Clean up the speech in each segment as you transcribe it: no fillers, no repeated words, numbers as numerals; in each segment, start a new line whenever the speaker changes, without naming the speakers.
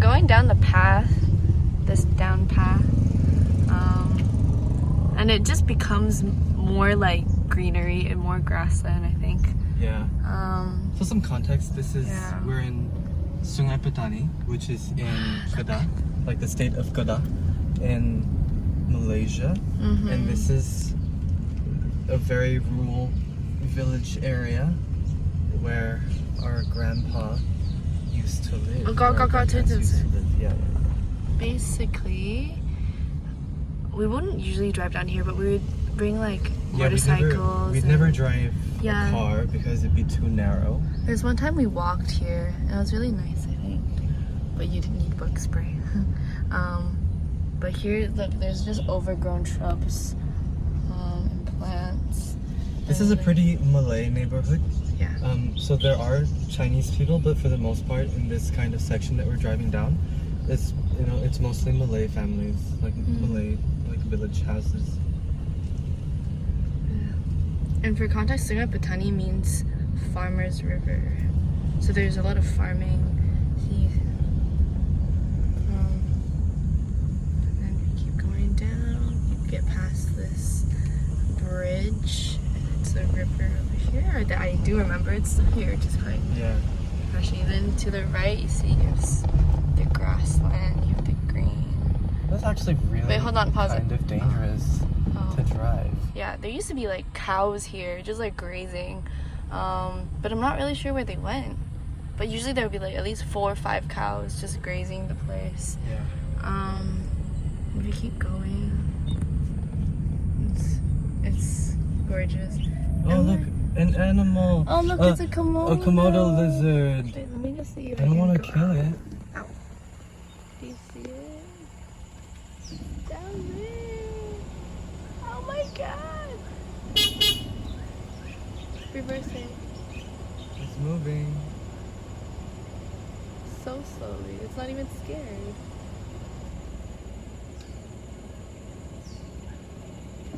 going down the path, this down path, and it just becomes more like greenery and more grassland, I think.
Yeah. For some context, this is we're in Sungai Petani, which is in Kedah, like the state of Kedah in Malaysia, and this is a very rural village area where our grandpa used to live. Yeah.
Basically, we wouldn't usually drive down here, but we would bring like motorcycles.
We'd never drive a car because it'd be too narrow.
There's one time we walked here, and it was really nice, I think. But you didn't need bug spray. But here, look, there's just overgrown shrubs and plants.
This is a pretty Malay neighborhood.
Yeah.
So there are Chinese people, but for the most part, in this kind of section that we're driving down, it's mostly Malay families, like Malay village houses.
Yeah. And for context, Sungai Petani means farmer's river. So there's a lot of farming. See, and then we keep going down. You get past this bridge. It's a river over here that I do remember. It's still here, which is quite actually. Then to the right, you see there's the grassland. You have the green.
That's actually really
Wait, hold on, pause
kind of dangerous to drive.
Yeah, there used to be like cows here, just like grazing. But I'm not really sure where they went. But usually there would be like at least 4 or 5 cows just grazing the place.
Yeah.
If we keep going, it's gorgeous.
Oh, look, an animal.
Oh, look, it's a Komodo.
A Komodo lizard.
Wait, let me just see if
I don't want to kill it.
Ow. Do you see it? Down there. Oh my god. Reverse it.
It's moving.
So slowly. It's not even scared.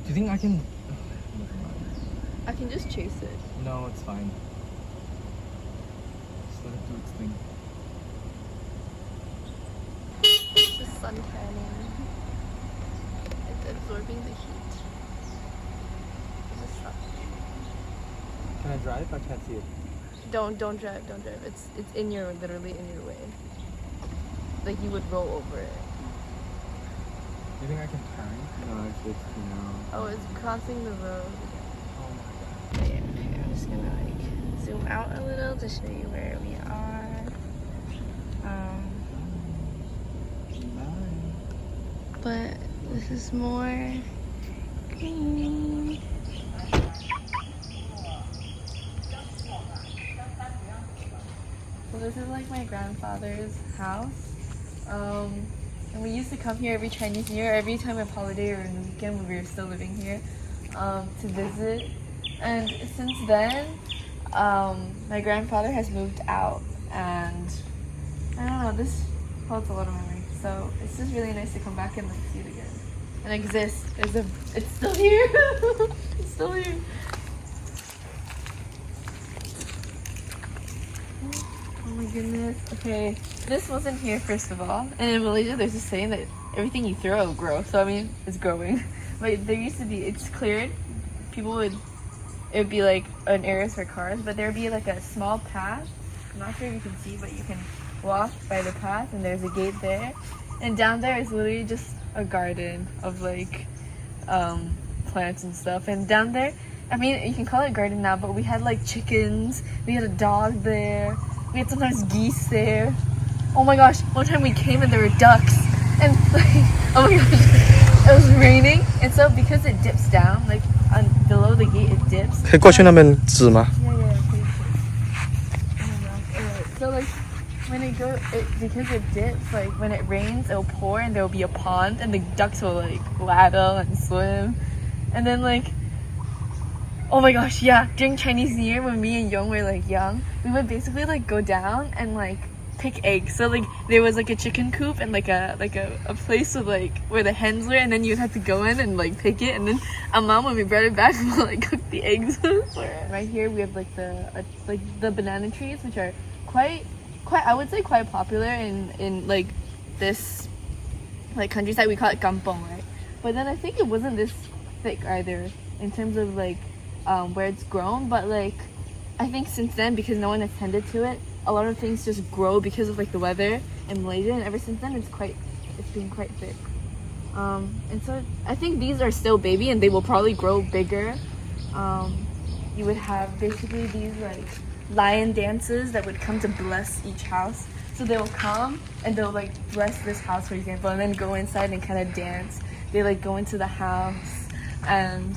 Do you think I can...
I can just chase it.
No, it's fine. Just let it do its thing.
It's just sun tanning. It's absorbing the heat. Just stop.
Can I drive? I can't see it.
Don't drive. It's literally in your way. Like you would roll over it.
Do you think I can turn? No, it's too narrow.
Oh, it's crossing the road.
Oh my god.
But yeah, okay, I'm just gonna like zoom out a little to show you where we are. But this is more green. So this is like my grandfather's house. And we used to come here every Chinese New Year, every time of holiday or on the weekend when we were still living here, to visit. And since then, my grandfather has moved out, and I don't know, this holds a lot of memory. So it's just really nice to come back and like see it again and exist. It's still here. It's still here. Oh my goodness. Okay, this wasn't here first of all. And in Malaysia, there's a saying that everything you throw will grow. So I mean, it's growing. But there used to be, it's cleared. It would be like an area for cars, but there would be like a small path. I'm not sure if you can see, but you can walk by the path, and there's a gate there. And down there is literally just a garden of like plants and stuff. And down there, I mean, you can call it a garden now, but we had like chickens. We had a dog there. We had sometimes geese there. Oh my gosh, one time we came and there were ducks. And like, oh my gosh, it was raining. And so because it dips down, like below the gate it dips.
可以过去那边指吗？
Yeah, please. Oh my gosh. Anyway, so like because it dips, like when it rains, it'll pour and there'll be a pond and the ducks will like ladle and swim. And then like, oh my gosh, yeah, during Chinese New Year when me and Young were like young, we would basically like go down and like pick eggs. So like there was like a chicken coop and like a place with like where the hens were, and then you'd have to go in and like pick it, and then our mom, when we brought it back, would like cook the eggs. Right here we have like the banana trees, which are quite I would say quite popular in like this like countryside. We call it kampong, right? But then I think it wasn't this thick either in terms of like where it's grown. But like I think since then, because no one has tended to it, a lot of things just grow because of like the weather in Malaysia, and ever since then it's been quite thick. And so I think these are still baby and they will probably grow bigger. You would have basically these like lion dances that would come to bless each house. So they will come and they'll like bless this house, for example, and then go inside and kind of dance. They like go into the house and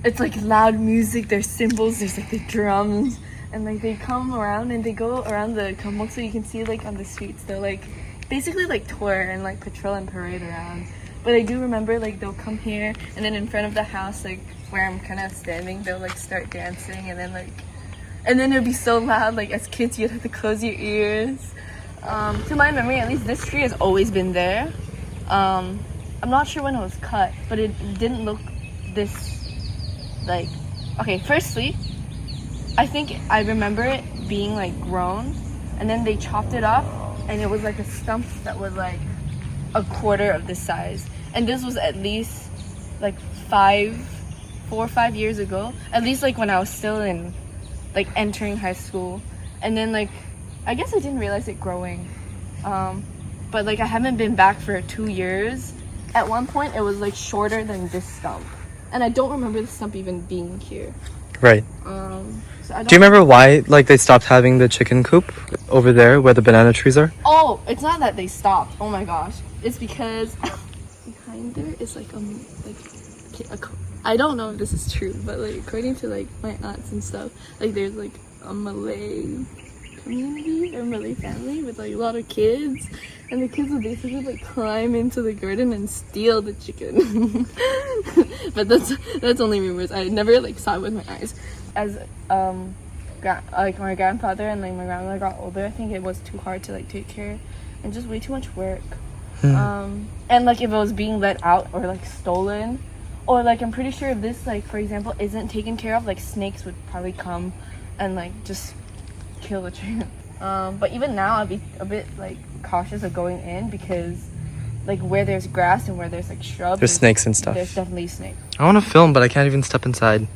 it's like loud music, there's cymbals, there's like the drums, and like they come around and they go around the kampong, so you can see like on the streets they'll like basically like tour and like patrol and parade around. But I do remember like they'll come here and then in front of the house, like where I'm kind of standing, they'll like start dancing, and then it'll be so loud, like as kids you'd have to close your ears. To my memory, at least this tree has always been there. I'm not sure when it was cut, but it didn't look this like, okay, firstly I think I remember it being like grown and then they chopped it up and it was like a stump that was like a quarter of this size, and this was at least like 4 or 5 years ago, at least like when I was still in like entering high school. And then like I guess I didn't realize it growing, but like I haven't been back for 2 years. At one point it was like shorter than this stump, and I don't remember the stump even being here.
Right.
So I don't
Do you remember why like they stopped having the chicken coop over there where the banana trees are?
Oh, it's not that they stopped. Oh my gosh, it's because behind there is like I don't know if this is true, but like according to like my aunts and stuff, like there's like a Malay community or Malay family with like a lot of kids, and the kids would basically like climb into the garden and steal the chicken. But that's only rumors. I never like saw it with my eyes. As like my grandfather and like my grandmother got older, I think it was too hard to like take care and just way too much work. And like if it was being let out or like stolen, or like I'm pretty sure if this like for example isn't taken care of, like snakes would probably come and like just kill the chicken. But even now I'd be a bit like cautious of going in because like where there's grass and where there's like shrubs,
There's snakes and stuff.
There's definitely snakes.
I want to film, but I can't even step inside.